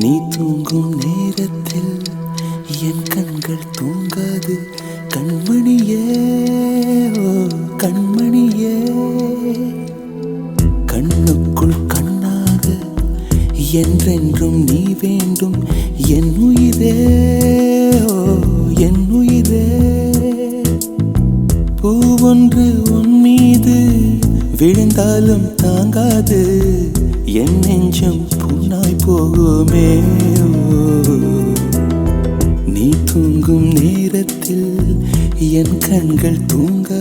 நீ தூங்கும் நேரத்தில் என் கண்கள் தூங்காது கண்மணியே, ஓ கண்மணியே. கண்ணுக்குள் கண்ணாக என்றென்றும் நீ வேண்டும் என் உயிரே, ஓ என் உயிரே. பூவொன்று உன் மீது விழுந்தாலும் தாங்காது என் நெஞ்சம் புண்ணாய் போகுமே. நீ தூங்கும் நேரத்தில் என் கண்கள் தூங்க